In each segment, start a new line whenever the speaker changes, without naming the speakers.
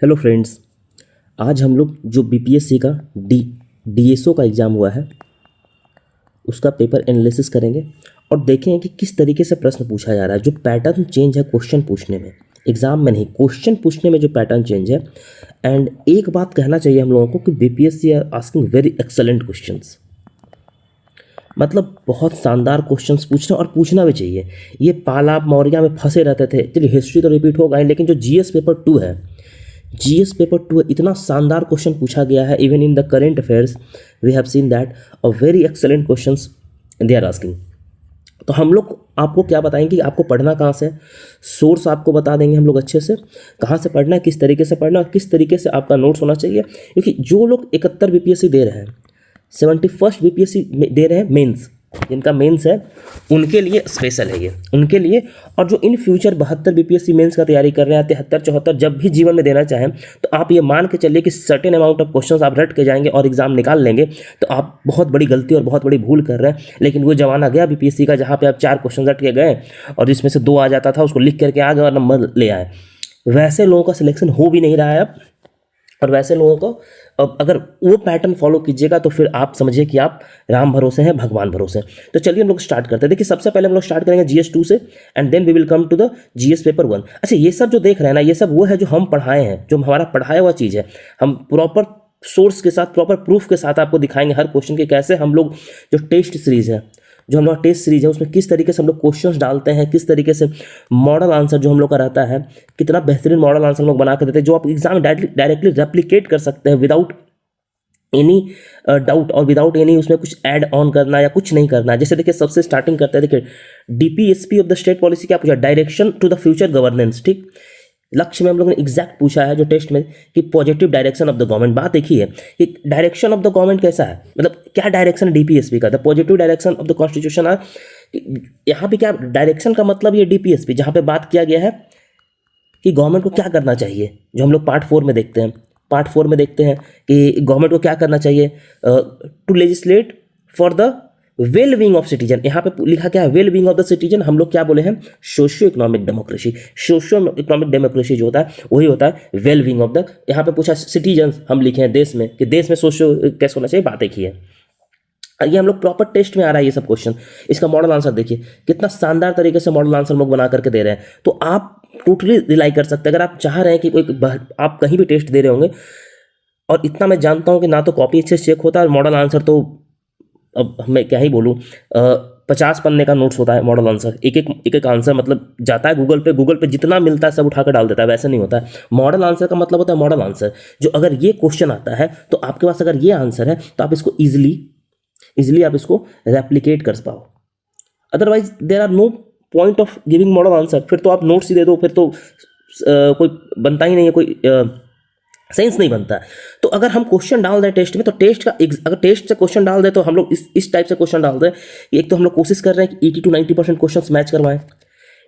Hello friends. आज हम लोग जो बीपीएससी का डीएसओ का एग्ज़ाम हुआ है उसका पेपर एनालिसिस करेंगे और देखेंगे कि किस तरीके से प्रश्न पूछा जा रहा है। जो पैटर्न चेंज है क्वेश्चन पूछने में, एग्ज़ाम में नहीं, क्वेश्चन पूछने में जो पैटर्न चेंज है। एंड एक बात कहना चाहिए हम लोगों को कि BPSC are asking very excellent questions, मतलब बहुत शानदार क्वेश्चंस पूछना और पूछना भी चाहिए। ये पालाब मौर्य में फंसे रहते थे, चलिए हिस्ट्री तो रिपीट होगा ही, लेकिन जो जीएस पेपर 2 है, जीएस पेपर 2 इतना शानदार क्वेश्चन पूछा गया है। Even in the current affairs we have seen that a very excellent questions they are asking. तो हम लोग आपको क्या बताएंगे कि आपको पढ़ना कहाँ से है, सोर्स आपको बता देंगे हम लोग अच्छे से, कहाँ से पढ़ना है, किस तरीके से पढ़ना है, किस तरीके से आपका नोट्स होना चाहिए। क्योंकि जो लोग 71 बीपीएससी दे रहे हैं, 71st बीपीएससी दे रहे हैं मेंस, जिनका मेंस है उनके लिए स्पेशल है ये, उनके लिए। और जो इन फ्यूचर 72 बीपीएससी मेंस का तैयारी कर रहे हैं, 73 74 जब भी जीवन में देना चाहें, तो आप ये मान के चलिए कि सर्टेन अमाउंट ऑफ क्वेश्चंस आप रट के जाएंगे और एग्जाम निकाल लेंगे, तो आप बहुत बड़ी गलती और बहुत बड़ी भूल कर रहे हैं। लेकिन वो जमाना गया बीपीएससी का जहाँ पे आप 4 क्वेश्चन रट के गए और जिसमें से 2 आ जाता था, उसको लिख करके आ गए और नंबर ले आए। वैसे लोगों का सिलेक्शन हो भी नहीं रहा है अब। और वैसे लोगों को अब अगर वो पैटर्न फॉलो कीजिएगा तो फिर आप समझिए कि आप राम भरोसे हैं, भगवान भरोसे हैं। तो चलिए हम लोग स्टार्ट करते हैं। देखिए सबसे पहले हम लोग स्टार्ट करेंगे जीएस 2 से and then we will come to the GS paper 1। अच्छा, ये सब जो देख रहे हैं ना, ये सब वो है जो हम पढ़ाए हैं, जो हमारा पढ़ाया हुआ चीज़ है। हम प्रॉपर सोर्स के साथ, प्रॉपर प्रूफ के साथ आपको दिखाएंगे हर क्वेश्चन के कैसे हम लोग, जो टेस्ट सीरीज है, जो हम लोग टेस्ट सीरीज है, उसमें किस तरीके से हम लोग क्वेश्चंस डालते हैं, किस तरीके से मॉडल आंसर जो हम लोग का रहता है, कितना बेहतरीन मॉडल आंसर हम लोग बना कर देते हैं, जो आप एग्जाम डायरेक्टली रेप्लिकेट कर सकते हैं विदाउट एनी डाउट और विदाउट एनी उसमें कुछ ऐड ऑन करना या कुछ नहीं करना। जैसे देखिए सबसे स्टार्टिंग करते हैं, देखिए DPSP of the state policy क्या पूछा, direction to the future governance. ठीक, लक्ष्य में हम लोगों ने एग्जैक्ट पूछा है जो टेस्ट में कि positive direction of the government. बात देखी है कि डायरेक्शन ऑफ द गवर्नमेंट कैसा है, मतलब क्या डायरेक्शन है डीपीएसपी का, the positive direction of the constitution are. यहाँ पे क्या डायरेक्शन का मतलब, ये डीपीएसपी जहाँ पे बात किया गया है कि गवर्नमेंट को क्या करना चाहिए, जो हम लोग पार्ट 4 में देखते हैं। पार्ट 4 में देखते हैं कि गवर्नमेंट को क्या करना चाहिए, to legislate for the well being of citizen. यहाँ पे लिखा क्या है, well being of the citizen. हम लोग क्या बोले हैं, socio economic democracy. Socio economic democracy जो होता है वही होता है वेल बीइंग ऑफ द, यहाँ पे पूछा सिटीजन, हम लिखे हैं देश में, कि देश में सोशियो कैसे होना चाहिए, बात एक ही है। ये हम लोग प्रॉपर टेस्ट में आ रहा है ये सब क्वेश्चन। इसका मॉडल आंसर देखिए कितना शानदार तरीके से मॉडल आंसर हम लोग बना करके दे रहे हैं। तो आप टोटली रिलाई कर सकते हैं, अगर आप चाह रहे हैं कि कोई आप कहीं भी टेस्ट दे रहे होंगे, और इतना मैं जानता हूं कि ना तो कॉपी अच्छे से चेक होता है और मॉडल आंसर तो, अब मैं क्या ही बोलूँ, 50 पन्ने का नोट्स होता है मॉडल आंसर। एक एक आंसर मतलब जाता है गूगल पे जितना मिलता है सब उठा कर डाल देता है, वैसे नहीं होता है। मॉडल आंसर का मतलब होता है मॉडल आंसर, जो अगर ये क्वेश्चन आता है तो आपके पास अगर ये आंसर है तो आप इसको इजिली आप इसको रेप्लिकेट कर पाओ। Otherwise there are no point of giving model answer. फिर तो आप नोट्स ही दे दो, फिर तो कोई बनता ही नहीं है, कोई सेंस नहीं बनता है। तो अगर हम क्वेश्चन डाल दें टेस्ट में, तो टेस्ट का अगर टेस्ट से क्वेश्चन डाल दें तो हम लोग इस टाइप से क्वेश्चन डाल दें। एक तो हम लोग कोशिश कर रहे हैं कि 80 to 90% क्वेश्चन मैच करवाएं,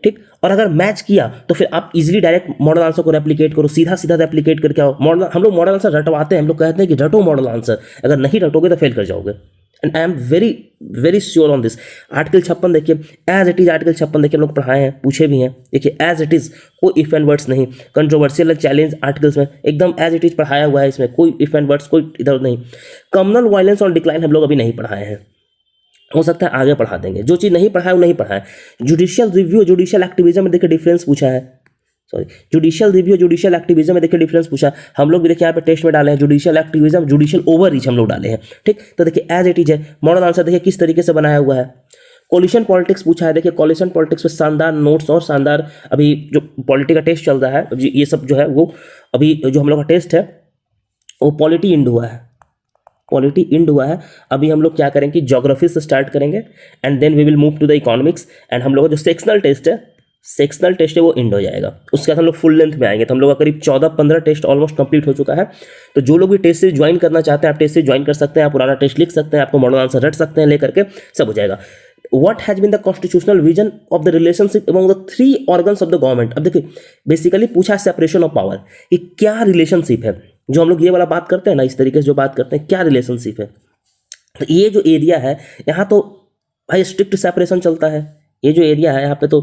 ठीक। और अगर मैच किया तो फिर आप इजीली डायरेक्ट मॉडल आंसर को रेप्लिकेट करो, सीधा सीधा रेप्लिकेट करके आओ। मॉडल हम लोग मॉडल आंसर रटवाते हैं, हम लोग कहते हैं कि रटो मॉडल आंसर, अगर नहीं रटोगे तो फेल कर जाओगे। And I am very very sure on this. Article 56 देखिए, एज इट इज आर्टिकल 56 देखिए हम लोग पढ़ाए हैं, पूछे भी हैं। देखिए एज इट इज, कोई इफ एंड वर्ड्स नहीं, कंट्रोवर्शियल चैलेंज आर्टिकल्स में एकदम एज इट इज पढ़ाया हुआ है, इसमें कोई इफ एंड वर्ड्स कोई इधर नहीं। कम्युनल वायलेंस और डिक्लाइन हम लोग अभी नहीं पढ़ाए हैं, हो सकता है आगे पढ़ा देंगे। जो चीज़ नहीं पढ़ा है वो नहीं पढ़ा है। जुडिशियल रिव्यू, जुडिशियल एक्टिविज्म में देखिए डिफरेंस पूछा है, sorry judicial review, judicial activism में देखिए डिफरेंस पूछा है। हम लोग भी देखिए यहाँ पे टेस्ट में डाले हैं judicial activism, judicial over reach हम लोग डाले हैं, ठीक। तो देखिए एज इट इज है। मॉडल आंसर देखिए किस तरीके से बनाया हुआ है। कोलिशन पॉलिटिक्स पूछा है, देखिए कोलिशन पॉलिटिक्स पे शानदार नोट्स और शानदार, अभी जो पॉलिटी का टेस्ट चल रहा है ये सब जो है वो, अभी जो हम लोग का टेस्ट है वो पॉलिटी इंड हुआ है, पॉलिटी इंड हुआ है। अभी हम लोग क्या करेंगे, ज्योग्राफी से स्टार्ट करेंगे and then we will move to the economics. And हम लोग का जो सेक्शनल टेस्ट है वो इंड हो जाएगा। उसके बाद हम लोग फुल लेंथ में आएंगे। तो हम लोग का करीब 14-15 टेस्ट ऑलमोस्ट कंप्लीट हो चुका है। तो जो लोग भी टेस्ट से ज्वाइन करना चाहते हैं, आप टेस्ट से ज्वाइन कर सकते हैं, आप पुराना टेस्ट लिख सकते हैं, आपको मॉडल आंसर रट सकते हैं, लेकर के सब हो जाएगा। What has been the constitutional vision of the relationship among the 3 organs of the government? अब देखिए बेसिकली पूछा है सेपरेशन ऑफ पावर, कि क्या रिलेशनशिप है, जो हम लोग ये वाला बात करते हैं ना, इस तरीके से जो बात करते हैं क्या रिलेशनशिप है। तो ये जो एरिया है यहाँ तो भाई स्ट्रिक्ट सेपरेशन चलता है। ये जो एरिया है यहाँ पे तो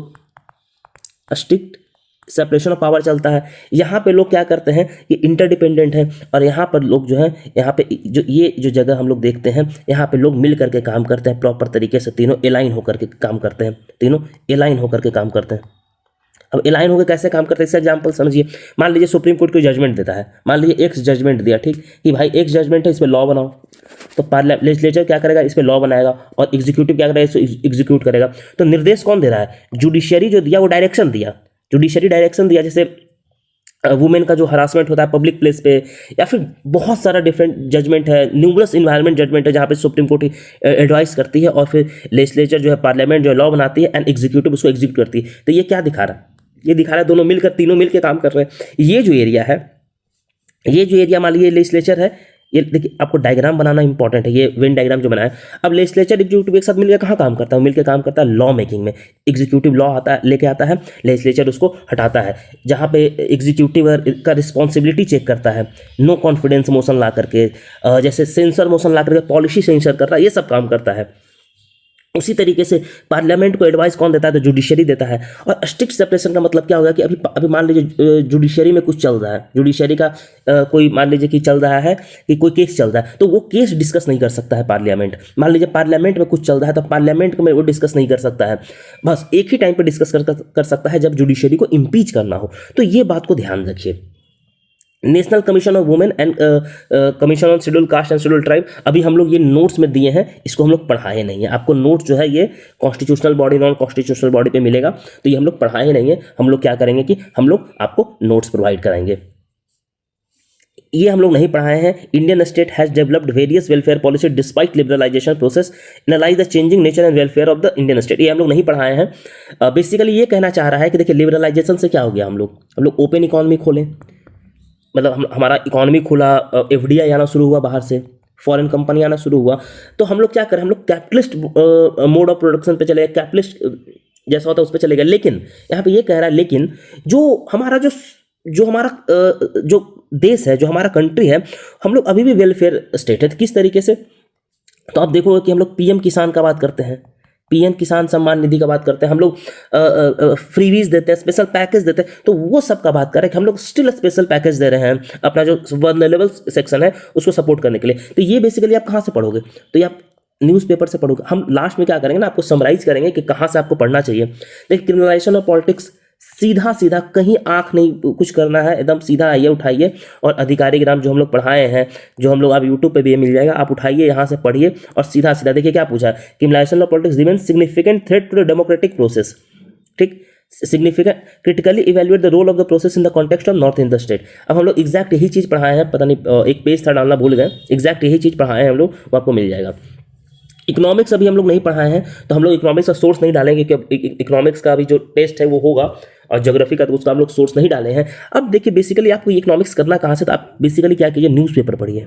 स्ट्रिक्ट सेपरेशन ऑफ पावर चलता है। यहाँ पे लोग क्या करते हैं, ये इंटरडिपेंडेंट है, और यहाँ पर लोग जो है, यहाँ पे जो ये जो जगह हम लोग देखते हैं, यहाँ पे लोग मिल करके काम करते हैं प्रॉपर तरीके से, तीनों अलाइन होकर के काम करते हैं, तीनों अलाइन होकर के काम करते हैं। अब अलाइन होकर कैसे काम करते हैं, इसका एग्जाम्पल समझिए। मान लीजिए सुप्रीम कोर्ट कोई जजमेंट देता है, मान लीजिए एक्स जजमेंट दिया, ठीक, कि भाई एक्स जजमेंट है, इस पर लॉ बनाओ, तो लेजिस्लेचर क्या करेगा, इस पर लॉ बनाएगा, और एग्जीक्यूटिव क्या करेगा, इसको एग्जीक्यूट करेगा। तो निर्देश कौन दे रहा है, जुडिशियरी जो दिया वो डायरेक्शन दिया, जुडिशियरी डायरेक्शन दिया। जैसे वुमेन का जो हरासमेंट होता है पब्लिक प्लेस पे, या फिर बहुत सारा डिफरेंट जजमेंट है, न्यूमरस इन्वायरमेंट जजमेंट है, जहाँ पे सुप्रीम कोर्ट एडवाइस करती है, और फिर लेजिस्लेचर जो है, पार्लियामेंट जो है लॉ बनाती है, एंड एग्जीक्यूटिव उसको एग्जीक्यूट करती है। तो ये क्या दिखा रहा है, ये दिखा रहा है दोनों मिलकर, तीनों मिलकर काम कर रहे हैं। ये जो एरिया है, ये जो एरिया मान लीजिए लेजिस्लेचर है, ये देखिए आपको डायग्राम बनाना इंपॉर्टेंट है, ये वेन डायग्राम जो बनाया। अब लेजिस्लेचर एग्जीक्यूटिव एक साथ मिलकर कहाँ काम करता है, मिलकर काम करता है लॉ मेकिंग में। एग्जीक्यूटिव लॉ आता है, लेके आता है, लेजिस्लेचर उसको हटाता है, जहाँ पे एग्जीक्यूटिव का रिस्पॉन्सिबिलिटी चेक करता है, नो कॉन्फिडेंस मोशन ला करके, जैसे सेंसर मोशन ला करके पॉलिसी सेंसर करता है, ये सब काम करता है। उसी तरीके से पार्लियामेंट को एडवाइस कौन देता है, तो जुडिशरी देता है। और स्ट्रिक्ट सेपरेशन का मतलब क्या होगा कि अभी मान लीजिए जुडिशरी में कुछ चल रहा है, जुडिशरी का कोई मान लीजिए कि चल रहा है कि कोई केस चल रहा है, तो वो केस डिस्कस नहीं कर सकता है पार्लियामेंट। मान लीजिए पार्लियामेंट में कुछ चल रहा है, तो पार्लियामेंट में वो डिस्कस नहीं कर सकता है, बस एक ही टाइम पर डिस्कस कर सकता है जब जुडिशरी को इम्पीच करना हो। तो ये बात को ध्यान रखिए। National commission of women and commission on schedule caste and schedule tribe, अभी हम लोग ये नोट्स में दिए हैं, इसको हम लोग पढ़ाए नहीं है। आपको नोट्स जो है ये constitutional body, non constitutional body पे मिलेगा, तो ये हम लोग पढ़ाए नहीं है। हम लोग क्या करेंगे कि हम लोग आपको नोट्स प्रोवाइड कराएंगे, ये हम लोग नहीं पढ़ाए हैं। Indian state has developed various welfare policy despite liberalisation process, analyse the changing nature and welfare of the Indian state, ये हम लोग नहीं पढ़ाए हैं। बेसिकली ये कहना चाह रहा है कि देखिए लिबरलाइजेशन से क्या हो गया, हम लोग ओपन इकोनॉमी खोलें, मतलब हमारा इकोनॉमी खुला, एफडीआई आना शुरू हुआ, बाहर से फॉरेन कंपनी आना शुरू हुआ, तो हम लोग क्या करें, हम लोग कैपिटलिस्ट मोड ऑफ प्रोडक्शन पे चले गए, कैपिटलिस्ट जैसा होता है उस पर चले गए। लेकिन यहाँ पे ये कह रहा है, लेकिन जो हमारा जो देश है, जो हमारा कंट्री है, हम लोग अभी भी वेलफेयर स्टेट है। तो किस तरीके से, तो आप देखोगे कि हम लोग पीएम किसान का बात करते हैं, पीएम किसान सम्मान निधि का बात करते हैं, हम लोग फ्रीवीज देते हैं, स्पेशल पैकेज देते हैं, तो वो सब का बात कर रहे हैं कि हम लोग स्टिल स्पेशल पैकेज दे रहे हैं अपना जो वल्नरेबल सेक्शन है उसको सपोर्ट करने के लिए। तो ये बेसिकली आप कहाँ से पढ़ोगे, तो ये आप न्यूज़पेपर से पढ़ोगे। हम लास्ट में क्या करेंगे ना, आपको समराइज करेंगे कि कहाँ से आपको पढ़ना चाहिए। देखिए क्रिमिनलाइजेशन ऑफ पॉलिटिक्स, सीधा सीधा कहीं आंख नहीं कुछ करना है, एकदम सीधा आइए, उठाइए, और अधिकारी ग्राम जो हम लोग पढ़ाए हैं, जो हम लोग आप यूट्यूब पे भी मिल जाएगा, आप उठाइए, यहाँ से पढ़िए, और सीधा सीधा देखिए क्या पूछा है, criminalisation of politics remain significant threat to the democratic process, ठीक, significant critically evaluate the role of the process in the context of north in the state. अब हम लोग एग्जैक्ट यही चीज़ पढ़ाए हैं, पता नहीं एक पेज था डालना भूल गए, एग्जैक्ट यही चीज़ पढ़ाए हैं हम लोग, वो आपको मिल जाएगा। इकोनॉमिक्स अभी हम लोग नहीं पढ़ाए हैं, तो हम लोग इकोनॉमिक्स का सोर्स नहीं डालेंगे, क्योंकि इकोनॉमिक्स का अभी जो टेस्ट है वो होगा, और ज्योग्राफी का तो उसका हम लोग सोर्स नहीं डाले हैं। अब देखिए बेसिकली आपको इकोनॉमिक्स करना कहाँ से, तो आप बेसिकली क्या कीजिए, न्यूज़पेपर पढ़िए,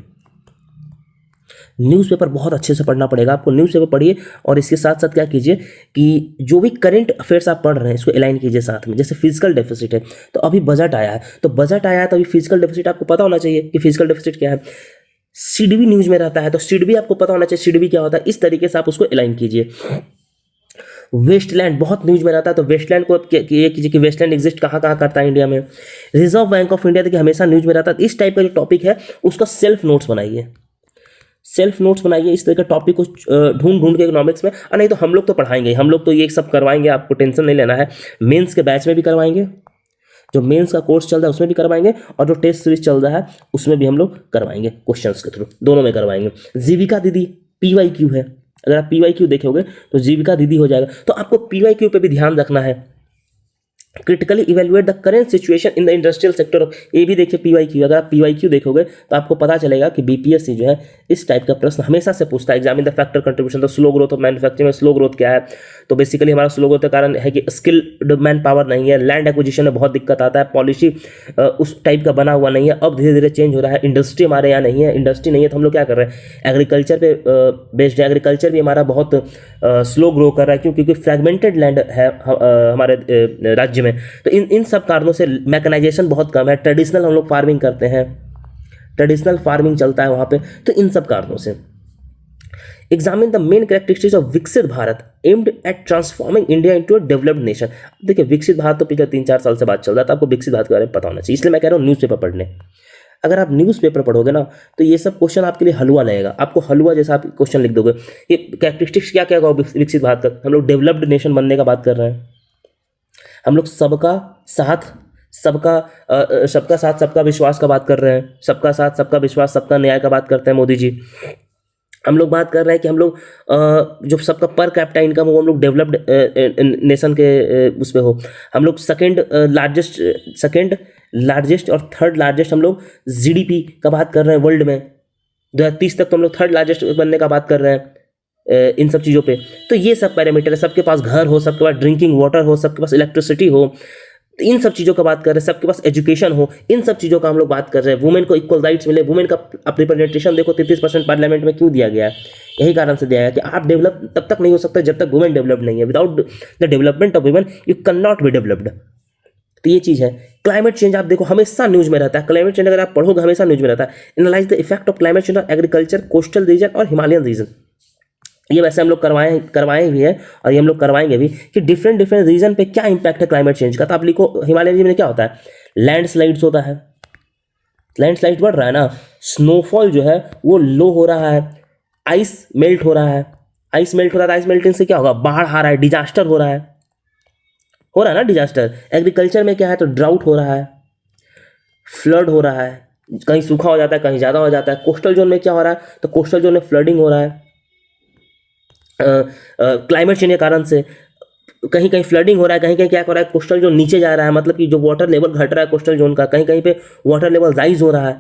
न्यूज़पेपर बहुत अच्छे से पढ़ना पड़ेगा आपको, न्यूज़पेपर पढ़िए, और इसके साथ साथ क्या कीजिए कि जो भी करंट अफेयर्स आप पढ़ रहे हैं इसको अलाइन कीजिए साथ में। जैसे फिजिकल डेफिसिट है, तो अभी बजट आया है, तो बजट आया है तो अभी फिजिकल डेफिसिट आपको पता होना चाहिए कि फिजिकल डेफिसिट क्या है। सीडबी न्यूज़ में रहता है, तो सीडबी आपको पता होना चाहिए सीडबी क्या होता है, इस तरीके से आप उसको अलाइन कीजिए। वेस्टलैंड बहुत न्यूज में रहता है, तो वेस्टलैंड को ये कीजिए कि वेस्टलैंड एग्जिस्ट कहाँ कहाँ करता है इंडिया में। रिजर्व बैंक ऑफ इंडिया देखिए हमेशा न्यूज में रहता है, इस टाइप का जो टॉपिक है उसका सेल्फ नोट्स बनाइए, सेल्फ नोट्स बनाइए, इस तरह के टॉपिक को ढूंढ के इकोनॉमिक्स में। नहीं तो हम लोग तो पढ़ाएंगे, हम लोग तो ये सब करवाएंगे, आपको टेंशन नहीं लेना है। मेंस के बैच में भी करवाएंगे, जो मेंस का कोर्स चल रहा है उसमें भी करवाएंगे, और जो टेस्ट सीरीज चल रहा है उसमें भी हम लोग करवाएंगे, क्वेश्चंस के थ्रू, दोनों में करवाएंगे। जीविका दीदी PYQ है, अगर आप PYQ देखोगे तो जीविका दीदी हो जाएगा। तो आपको PYQ पे भी ध्यान रखना है। Critically evaluate the current situation in the industrial sector of, ये भी देखिए PYQ, अगर आप PYQ देखोगे तो आपको पता चलेगा कि BPSC जो है इस टाइप का प्रश्न हमेशा से पूछता है। Examine the factor contribution, the slow growth of manufacturing में स्लो ग्रोथ क्या है, तो बेसिकली हमारा स्लो ग्रोथ का कारण है कि स्किल्ड मैन पावर नहीं है, लैंड एक्विजिशन में बहुत दिक्कत आता है, पॉलिसी उस टाइप का बना हुआ नहीं है, अब धीरे धीरे चेंज हो रहा है। इंडस्ट्री हमारे यहाँ नहीं है, इंडस्ट्री नहीं है तो हम लोग क्या कर रहे हैं, एग्रीकल्चर पे बेस्ड है, एग्रीकल्चर भी हमारा बहुत स्लो ग्रो कर रहा है, क्योंकि फ्रैगमेंटेड लैंड है हमारे राज्य में। तो इन सब कारणों से मैकेनाइजेशन बहुत कम है, ट्रेडिशनल हम लोग फार्मिंग करते हैं, ट्रेडिशनल फार्मिंग चलता है वहाँ पे, तो इन सब कारणों से examine the main characteristics of Viksit Bharat aimed at transforming India into a developed nation. देखिए विकसित भारत तो पिछले 3-4 साल से बात चल रहा था, आपको विकसित भारत के बारे में पता होना चाहिए, इसलिए मैं कह रहा हूँ न्यूज़पेपर पढ़ने। अगर आप न्यूज़पेपर पढ़ोगे ना तो ये सब क्वेश्चन आपके लिए हलवा लगेगा, आपको हलवा जैसा आप क्वेश्चन लिख दोगे। ये कैरेक्टरिस्टिक्स क्या क्या होगा विकसित भारत का, हम लोग डेवलप्ड नेशन बनने का बात कर रहे हैं, हम लोग सबका साथ सबका साथ सबका विश्वास का बात कर रहे हैं, सबका साथ सबका विश्वास सबका न्याय का बात करते हैं मोदी जी। हम लोग बात कर रहे हैं कि हम लोग जो सबका पर कैपिटा इनकम हो हम लोग डेवलप्ड नेशन के उस पे हो, हम लोग सेकंड लार्जेस्ट और थर्ड लार्जेस्ट हम लोग जीडीपी का बात कर रहे हैं वर्ल्ड में, 2030 तक तो हम लोग थर्ड लार्जेस्ट बनने का बात कर रहे हैं इन सब चीज़ों पे। तो ये सब पैरामीटर है, सबके पास घर हो, सबके पास ड्रिंकिंग वाटर हो, सबके पास इलेक्ट्रिसिटी हो, इन सब चीज़ों का बात कर रहे हैं, सबके पास एजुकेशन हो, इन सब चीज़ों का हम लोग बात कर रहे हैं। वुमेन को इक्वल राइट्स मिले, वुमेन का आप रिप्रेजेंटेशन देखो 33% पार्लियामेंट में क्यों दिया गया है, यही कारण से दिया गया कि आप डेवलप तब तक नहीं हो सकते जब तक वुमेन डेवलप नहीं है। Without the development of women you can not be developed. तो ये चीज़ है। क्लाइमेट चेंज आप देखो हमेशा न्यूज़ में रहता है, क्लाइमेट चेंज अगर आप पढ़ोगे हमेशा न्यूज़ में रहता है। Analyse the effect of climate change on agriculture, coastal region और हिमालयन रीजन। ये वैसे हम लोग करवाए भी है और ये हम लोग करवाएंगे भी कि डिफरेंट रीजन पे क्या इंपैक्ट है क्लाइमेट चेंज का। तो आप लिखो हिमालयन रीजन में क्या होता है, लैंडस्लाइड्स होता है, लैंडस्लाइड बढ़ रहा है ना, स्नोफॉल जो है वो लो हो रहा है, आइस मेल्ट हो रहा है, आइस मेल्टिंग से क्या होगा, बाढ़ आ रहा है, डिजास्टर हो रहा है ना डिजास्टर। एग्रीकल्चर में क्या है, तो ड्राउट हो रहा है, फ्लड हो रहा है, कहीं सूखा हो जाता है, कहीं ज़्यादा हो जाता है। कोस्टल जोन में क्या हो रहा है, तो कोस्टल जोन में फ्लडिंग हो रहा है क्लाइमेट चेंज के कारण से, कहीं कहीं फ्लडिंग हो रहा है, कहीं कहीं क्या हो रहा है, कोस्टल जोन नीचे जा रहा है, मतलब कि जो वाटर लेवल घट रहा है कोस्टल जोन का, कहीं कहीं पे वाटर लेवल राइज हो रहा है।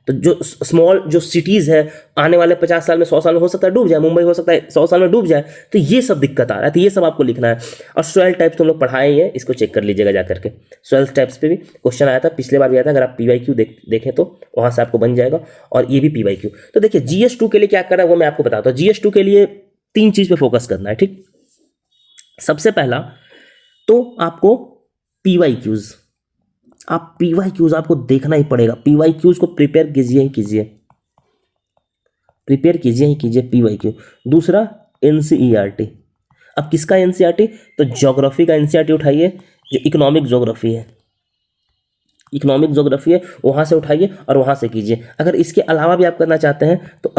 तो जो स्मॉल जो सिटीज़ है आने वाले 50 साल में 100 साल में हो सकता है डूब जाए, मुंबई हो सकता है 100 साल में डूब जाए। तो ये सब दिक्कत आ रहा है, तो ये सब आपको लिखना है। और सॉइल टाइप्स तो हम लोग पढ़ाए ही है, इसको चेक कर लीजिएगा जा करके। सॉइल टाइप्स पे भी क्वेश्चन आया था, पिछले बार भी आया था, अगर आप PYQ देखें तो वहाँ से आपको बन जाएगा। और ये भी PYQ। तो देखिए GS2 के लिए क्या करना है वो मैं आपको बताता हूँ। GS2 के लिए 3 चीज़ पे फोकस करना है, ठीक। सबसे पहला तो आपको PYQs, आप PYQs आपको देखना ही पड़ेगा, PYQs को प्रिपेयर कीजिए ही कीजिए PYQ। दूसरा NCERT। अब किसका NCERT, तो ज्योग्राफी का NCERT उठाइए, जो इकोनॉमिक ज्योग्राफी है वहाँ से उठाइए और वहाँ से कीजिए। अगर इसके अलावा भी आप करना चाहते हैं तो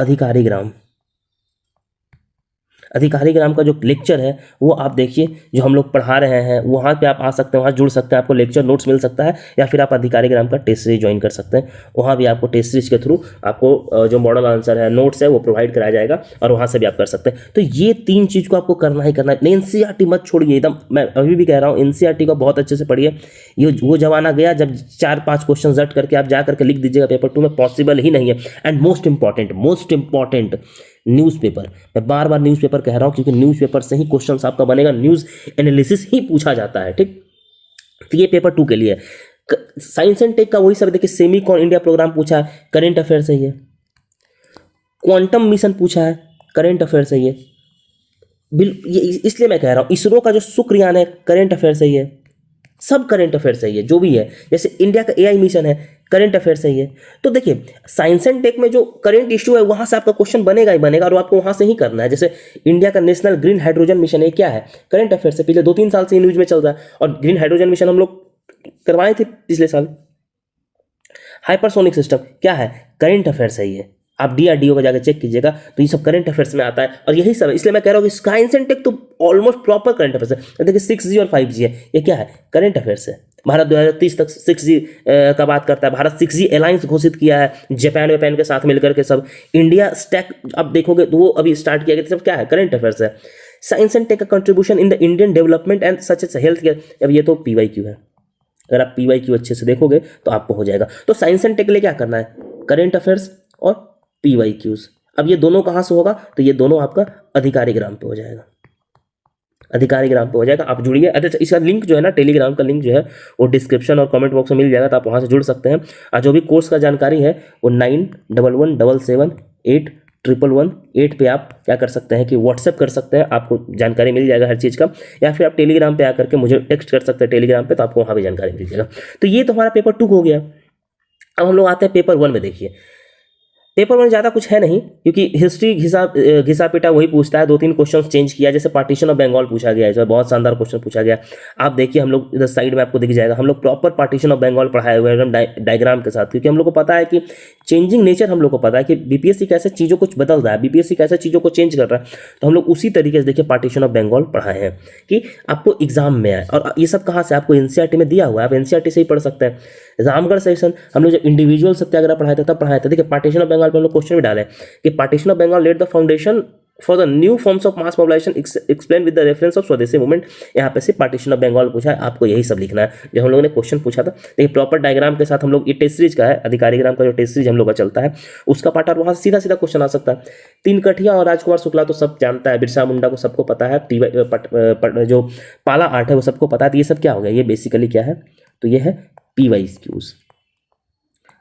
अधिकारी ग्राम का जो लेक्चर है वो आप देखिए, जो हम लोग पढ़ा रहे हैं वहाँ पे आप आ सकते हैं, वहाँ जुड़ सकते हैं, आपको लेक्चर नोट्स मिल सकता है। या फिर आप अधिकारी ग्राम का टेस्ट सीरीज ज्वाइन कर सकते हैं, वहाँ भी आपको टेस्ट सीरीज के थ्रू आपको जो मॉडल आंसर है नोट्स है वो प्रोवाइड कराया जाएगा और वहाँ से भी आप कर सकते हैं। तो ये 3 चीज़ को आपको करना ही करना है। NCERT मत छोड़िए एकदम, मैं अभी भी कह रहा हूँ NCERT को बहुत अच्छे से पढ़िए। ये वो जमाना गया जब 4-5 क्वेश्चन रट करके आप जा करके लिख दीजिएगा पेपर 2 में, पॉसिबल ही नहीं है। एंड मोस्ट इंपॉर्टेंट न्यूज़पेपर, मैं बार बार न्यूज़पेपर कह रहा हूँ क्योंकि न्यूज़पेपर से ही क्वेश्चन आपका बनेगा, न्यूज़ एनालिसिस ही पूछा जाता है, ठीक। तो ये पेपर 2 के लिए साइंस एंड टेक का वही सब देखिए, सेमी कॉन इंडिया प्रोग्राम पूछा है, करेंट अफेयर से ही है। क्वांटम मिशन पूछा है, करेंट अफेयर से ही है। ये इसलिए मैं कह रहा हूँ इसरो का जो शुक्रयान है करेंट अफेयर से ही है, सब करेंट अफेयर सही है जो भी है। जैसे इंडिया का AI मिशन है, करेंट अफेयर सही है। तो देखिए साइंस एंड टेक में जो करेंट इश्यू है वहां से आपका क्वेश्चन बनेगा ही बनेगा और आपको वहां से ही करना है। जैसे इंडिया का नेशनल ग्रीन हाइड्रोजन मिशन है, क्या है, करेंट अफेयर से पिछले 2-3 साल से न्यूज में चल रहा है। और ग्रीन हाइड्रोजन मिशन हम लोग करवाए थे पिछले साल। हाइपरसोनिक सिस्टम क्या है, करेंट अफेयर सही है, आप DRDO को जाकर चेक कीजिएगा तो ये सब करंट अफेयर्स में आता है। और यही सब इसलिए मैं कह रहा हूँ कि साइंस एंड टेक तो ऑलमोस्ट प्रॉपर करंट अफेयर्स है। देखिए 6G और 5G है, ये क्या है, करंट अफेयर्स है। भारत 2030 तक 6G का बात करता है, भारत 6G अलायंस घोषित किया है जापान के साथ मिलकर के सब। इंडिया स्टैक अब देखोगे तो वो अभी स्टार्ट किया गया, सब क्या है, करंट अफेयर्स है। साइंस एंड टेक का contribution in the Indian development and such as health care, अब ये तो PYQ है। अगर आप PYQ अच्छे से देखोगे तो आपको हो जाएगा। तो साइंस एंड टेक के लिए क्या करना है, करंट अफेयर्स और PYQs। अब ये दोनों कहाँ से होगा, तो ये दोनों आपका अधिकारी ग्राम पे हो जाएगा, आप जुड़िए। अच्छा इसका लिंक जो है ना, टेलीग्राम का लिंक जो है वो डिस्क्रिप्शन और कमेंट बॉक्स में मिल जाएगा, तो आप वहाँ से जुड़ सकते हैं। और जो भी कोर्स का जानकारी है वो 9117781118 पे आप क्या कर सकते हैं कि व्हाट्सएप कर सकते हैं, आपको जानकारी मिल जाएगा हर चीज़ का। या फिर आप टेलीग्राम पे आकर के मुझे टेक्स्ट कर सकते हैं टेलीग्राम पे, तो आपको वहाँ भी जानकारी मिल जाएगा। तो ये तो हमारा पेपर 2 हो गया। अब हम लोग आते हैं पेपर 1 में। देखिए पेपर में ज़्यादा कुछ है नहीं, क्योंकि हिस्ट्री घिसा पिटा वही पूछता है, 2-3 क्वेश्चन चेंज किया, जैसे पार्टीशन ऑफ बंगाल पूछा गया है, इसमें बहुत शानदार क्वेश्चन पूछा गया। आप देखिए, हम लोग इधर साइड में आपको दिख जाएगा, हम लोग प्रॉपर पार्टीशन ऑफ बंगाल पढ़ाए हुए हैं एकदम डायग्राम के साथ, क्योंकि हम लोग को पता है कि चेंजिंग नेचर, हम लोग को पता है कि बीपीएससी कैसे चीज़ों को बदल रहा है, बीपीएससी कैसे चीज़ों को चेंज कर रहा है। तो हम लोग उसी तरीके से देखिए पार्टीशन ऑफ बंगाल पढ़ाए हैं कि आपको एग्जाम में आए। और ये सब कहाँ से आपको एनसीईआरटी में दिया हुआ है, आप एनसीईआरटी से ही पढ़ सकते हैं। रामगढ़ सेशन हम लोग जब इंडिविजुअल सत्याग्रह पढ़ाए थे तब पढ़ाए थे। देखिए पार्टीशन ऑफ बंगाल पर हम लोग क्वेश्चन भी डाले कि partition of Bengal led the foundation for the new forms of mass mobilisation explain with the reference of Swadeshi movement. यहाँ पे से पार्टीशन ऑफ बंगाल पूछा है, आपको यही सब लिखना है जो हम लोगों ने क्वेश्चन पूछा था। देखिए प्रॉपर डायग्राम के साथ हम लोग, ये टेस्ट सीरीज का है, अधिकारी ग्राम का जो टेस्ट सीरीज हम लोग का चलता है उसका पार्ट, और वहाँ सीधा सीधा क्वेश्चन आ सकता है। 3 कठिया और राजकुमार शुक्ला तो सब जानता है, बिरसा मुंडा को सबको पता है, जो पाला आर्ट है वो सबको पता है। तो ये सब क्या हो गया, ये बेसिकली क्या है, तो ये है PYQs।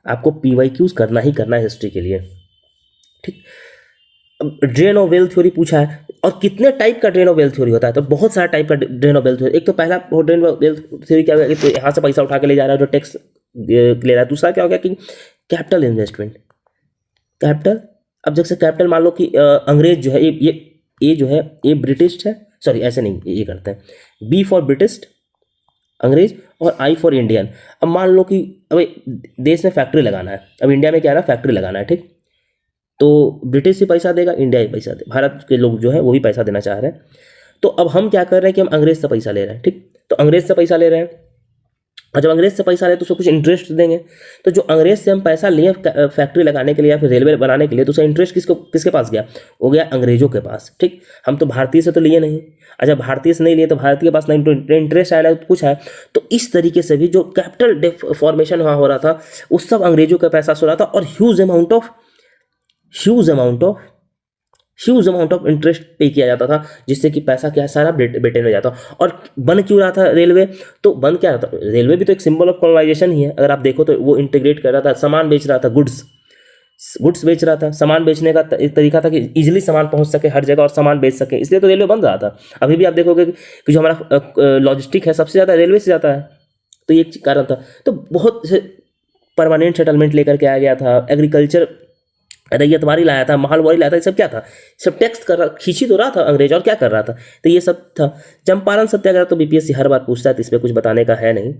आपको PYQs करना ही करना है हिस्ट्री के लिए, ठीक। ड्रेन ऑफ वेल्थ थ्योरी पूछा है, और कितने टाइप का ड्रेन ऑफ वेल्थ थ्योरी होता है, तो बहुत सारा टाइप का ड्रेन ऑफ वेल्थ थ्योरी। एक तो पहला ड्रेन ऑफ वेल्थ थ्योरी क्या होगा, तो यहाँ से पैसा उठा के ले जा रहा है जो टैक्स ले रहा है। दूसरा क्या हो गया कि कैपिटल इन्वेस्टमेंट, कैपिटल, अब जैसे कैपिटल मान लो कि अंग्रेज जो है, ये जो है ये ब्रिटिश है, सॉरी ऐसे नहीं, ये करते हैं, B फॉर ब्रिटिश अंग्रेज और I फॉर इंडियन। अब मान लो कि अब देश में फैक्ट्री लगाना है, अब इंडिया में क्या रहा, फैक्ट्री लगाना है, ठीक। तो ब्रिटिश ही पैसा देगा, इंडिया ही पैसा दे, भारत के लोग जो है वो भी पैसा देना चाह रहे हैं। तो अब हम क्या कर रहे हैं कि हम अंग्रेज से पैसा ले रहे हैं, ठीक। तो अंग्रेज से पैसा ले रहे हैं, और जब अंग्रेज से पैसा ले तो उसको कुछ इंटरेस्ट देंगे। तो जो अंग्रेज से हम पैसा लिए फैक्ट्री लगाने के लिए या फिर रेलवे बनाने के लिए, तो उसका इंटरेस्ट किसके पास गया, हो गया अंग्रेजों के पास, ठीक। हम तो भारतीय से तो लिए नहीं, अच्छा भारतीय से नहीं लिए तो भारतीय के पास ना इंटरेस्ट आया ना कुछ है। तो इस तरीके से भी जो कैपिटल फॉर्मेशन वहाँ हो रहा था, उस सब अंग्रेजों का पैसा से हो रहा था, और ह्यूज अमाउंट ऑफ इंटरेस्ट पे किया जाता था, जिससे कि पैसा क्या है सारा ब्रिटेन में जाता। और बन क्यों रहा था रेलवे, तो बन क्या रहा था, रेलवे भी तो एक सिंबल ऑफ कॉलोनाइजेशन ही है। अगर आप देखो तो वो इंटीग्रेट कर रहा था, सामान बेच रहा था, गुड्स बेच रहा था। सामान बेचने का एक तरीका था कि इजीली सामान पहुंच सके हर जगह और सामान बेच सके, इसलिए तो रेलवे बन रहा था। अभी भी आप देखोगे कि जो हमारा लॉजिस्टिक है सबसे ज़्यादा रेलवे से जाता है, तो ये एक कारण था। तो बहुत से परमानेंट सेटलमेंट लेकर के आ गया था, एग्रीकल्चर रैयतवारी लाया था, माहलवारी लाया था, ये सब क्या था, सब टैक्स कर रहा, खींची तो रहा था अंग्रेज, और क्या कर रहा था, तो ये सब था। चंपारण सत्याग्रह तो बीपीएससी हर बार पूछता है, तो इसमें कुछ बताने का है नहीं,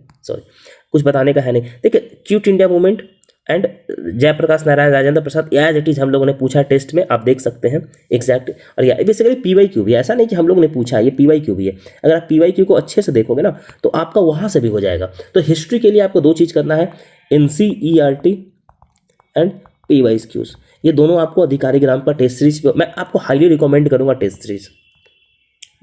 कुछ बताने का है नहीं। देखिए quit India movement and Jayaprakash Narayan Rajendra Prasad, as it is हम लोगों ने पूछा टेस्ट में, आप देख सकते हैं एग्जैक्ट। और ये बेसिकली PYQ भी, ऐसा नहीं कि हम लोगों ने पूछा, ये PYQ भी है। अगर आप PYQ को अच्छे से देखोगे ना तो आपका वहाँ से भी हो जाएगा। तो हिस्ट्री के लिए आपको 2 चीज़ करना है, NCERT एंड PYQs, ये दोनों आपको अधिकारी ग्राम का टेस्ट सीरीज मैं आपको हाईली रिकमेंड करूंगा। टेस्ट सीरीज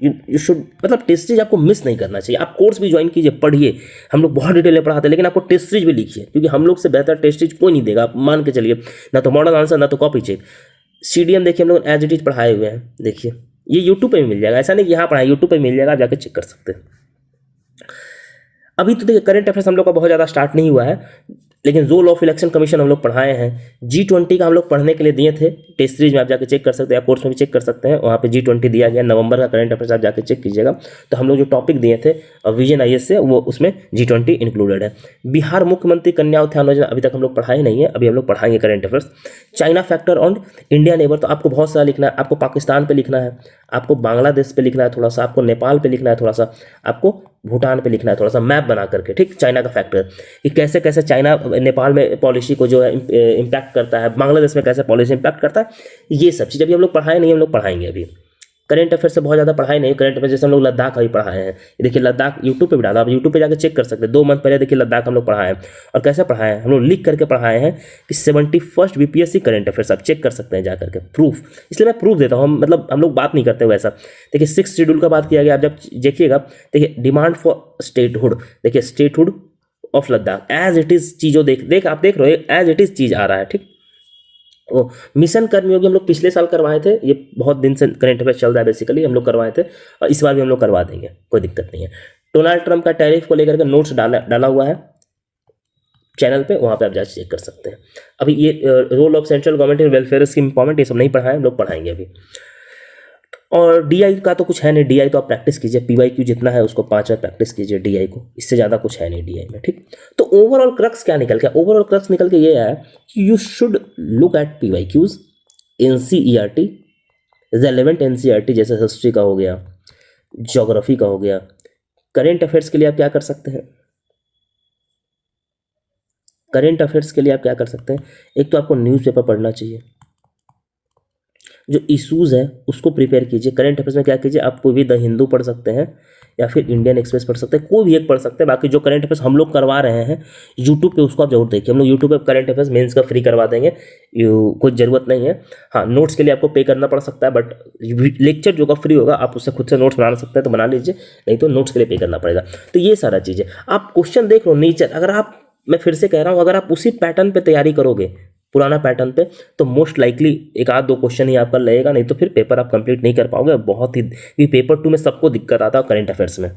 यू शुड, मतलब टेस्ट सीरीज आपको मिस नहीं करना चाहिए। आप कोर्स भी ज्वाइन कीजिए, पढ़िए, हम लोग बहुत डिटेल में पढ़ाते हैं, लेकिन आपको टेस्ट सीरीज भी लिखिए, क्योंकि हम लोग से बेहतर टेस्ट सीरीज कोई नहीं देगा, आप मान के चलिए। ना तो मॉडल आंसर, ना तो कॉपी चेक। CDM देखिए हम लोग एज इट इज पढ़ाए हुए हैं, देखिए ये यूट्यूब पर भी मिल जाएगा, ऐसा नहीं कि यहाँ पढ़ाए, यूट्यूब पर मिल जाएगा, आप जाकर चेक कर सकते हैं। अभी तो देखिए करंट अफेयर्स हम लोग का बहुत ज़्यादा स्टार्ट नहीं हुआ है, लेकिन रोल ऑफ इलेक्शन कमीशन हम लोग पढ़ाए हैं। G20 का हम लोग पढ़ने के लिए दिए थे, टेस्ट सीरीज में आप जाके चेक कर सकते हैं, कोर्स में भी चेक कर सकते हैं, वहाँ पे G20 दिया गया। नवंबर का करंट अफेयर्स आप जाके चेक कीजिएगा। तो हम लोग जो टॉपिक दिए थे विजन IAS से, वो उसमें G20 इंक्लूडेड है। बिहार मुख्यमंत्री कन्या उत्थान योजना अभी तक हम लोग पढ़ाए नहीं है, अभी हम लोग पढ़ाएंगे current affairs. China factor on India neighbour, तो आपको बहुत सारा लिखना है, आपको पाकिस्तान पर लिखना है, आपको बांग्लादेश पे लिखना है थोड़ा सा, आपको नेपाल पे लिखना है थोड़ा सा, आपको भूटान पे लिखना है थोड़ा सा, मैप बना करके, ठीक। चाइना का फैक्टर कि कैसे कैसे चाइना नेपाल में पॉलिसी को जो है इम्पैक्ट करता है, बांग्लादेश में कैसे पॉलिसी इम्पैक्ट करता है, ये सब चीज़ अभी हम लोग पढ़ाए नहीं, हम लोग पढ़ाएंगे। अभी करंट अफेयर से बहुत ज़्यादा पढ़ाई नहीं, करंट अफेयर जैसे हम लोग लद्दाख अभी पढ़ाए हैं, देखिए लद्दाख यूट्यूब पे भी डाला, आप यूट्यूब पे जाकर चेक कर सकते हैं। 2 मंथ पहले देखिए लद्दाख हम लोग पढ़ाए हैं, और कैसे पढ़ाए हैं हम लोग, लिख करके पढ़ाए हैं कि 71st BPSC करंट अफेयर्स, आप चेक कर सकते हैं जा करके, प्रूफ। इसलिए मैं प्रूफ देता हूँ, मतलब हम लोग बात नहीं करते वैसा। देखिए 6th शेड्यूल का बात किया गया, आप जब देखिएगा, देखिए डिमांड फॉर स्टेटहुड, देखिए statehood of Ladakh as it is चीज़ों आप देख रहे हो, एज इट इज चीज़ आ रहा है, ठीक। वो मिशन कर्मयोगी हम लोग पिछले साल करवाए थे, ये बहुत दिन से करंट अफेयर चल रहा है, बेसिकली हम लोग करवाए थे, और इस बार भी हम लोग करवा देंगे, कोई दिक्कत नहीं है। डोनाल्ड ट्रंप का टैरिफ को लेकर के नोट्स डाला हुआ है चैनल पे, वहाँ पे आप जाकर चेक कर सकते हैं। अभी ये role of central government in welfare scheme important, ये सब नहीं पढ़ाए, हम लोग पढ़ाएंगे अभी। और DI का तो कुछ है नहीं, DI तो आप प्रैक्टिस कीजिए, PYQ जितना है उसको 5 बार प्रैक्टिस कीजिए DI को, इससे ज़्यादा कुछ है नहीं DI में, ठीक। तो ओवरऑल क्रक्स क्या निकल के, ओवरऑल क्रक्स निकल के ये आया कि you should look at PYQs, NCERT, relevant NCERT जैसे हिस्ट्री का हो गया, ज्योग्राफी का हो गया। करेंट अफेयर्स के लिए आप क्या कर सकते हैं, करेंट अफेयर्स के लिए आप क्या कर सकते हैं, एक तो आपको न्यूज़पेपर पढ़ना चाहिए, जो इश्यूज़ है उसको प्रिपेयर कीजिए। करंट अफेयर्स में क्या कीजिए, आप कोई भी द हिंदू पढ़ सकते हैं या फिर इंडियन एक्सप्रेस पढ़ सकते हैं, कोई भी एक पढ़ सकते हैं। बाकी जो करंट अफेयर्स हम लोग करवा रहे हैं यूट्यूब पे, उसको आप जरूर देखिए। हम लोग यूट्यूब पे करंट अफेयर्स मेंस का फ्री करवा देंगे, कोई ज़रूरत नहीं है। हाँ, नोट्स के लिए आपको पे करना पड़ सकता है, बट लेक्चर जो का फ्री होगा आप उससे खुद से नोट्स बना सकते हैं तो बना लीजिए, नहीं तो नोट्स के लिए पे करना पड़ेगा। तो ये सारा चीज़ें आप क्वेश्चन देख लो नेचर, अगर आप, मैं फिर से कह रहा हूँ, अगर आप उसी पैटर्न पे तैयारी करोगे, पुराना पैटर्न पे, तो मोस्ट लाइकली एक आध दो क्वेश्चन ही आपका लगेगा, नहीं तो फिर पेपर आप कंप्लीट नहीं कर पाओगे। बहुत ही पेपर 2 में सबको दिक्कत आता है करंट अफेयर्स में।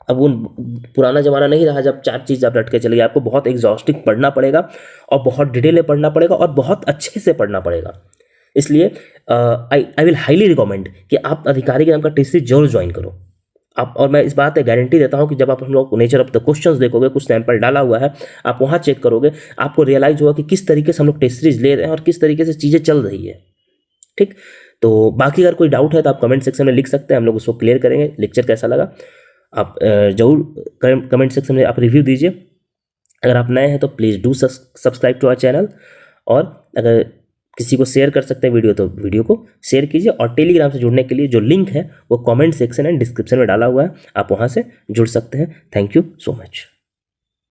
अब वो पुराना जमाना नहीं रहा जब 4 चीज़ आप रट के चलिए, आपको बहुत एग्जॉस्टिव पढ़ना पड़ेगा और बहुत डिटेल में पढ़ना पड़ेगा और बहुत अच्छे से पढ़ना पड़ेगा। इसलिए आई विल हाईली रिकमेंड कि आप अधिकारी के नाम का टेस्ट सीरीज जरूर ज्वाइन करो आप। और मैं इस बात पे गारंटी देता हूं कि जब आप हम लोग नेचर ऑफ द क्वेश्चंस देखोगे, कुछ सैंपल डाला हुआ है, आप वहां चेक करोगे, आपको रियलाइज होगा कि किस तरीके से हम लोग टेस्ट सीरीज ले रहे हैं और किस तरीके से चीज़ें चल रही है, ठीक। तो बाकी अगर कोई डाउट है तो आप कमेंट सेक्शन में लिख सकते हैं, हम लोग उसको क्लियर करेंगे। लेक्चर कैसा लगा आप जरूर कमेंट सेक्शन में आप रिव्यू दीजिए। अगर आप नए हैं तो please do subscribe to our channel, और अगर किसी को शेयर कर सकते हैं वीडियो तो वीडियो को शेयर कीजिए। और टेलीग्राम से जुड़ने के लिए जो लिंक है वो कमेंट सेक्शन एंड डिस्क्रिप्शन में डाला हुआ है, आप वहाँ से जुड़ सकते हैं। Thank you so much.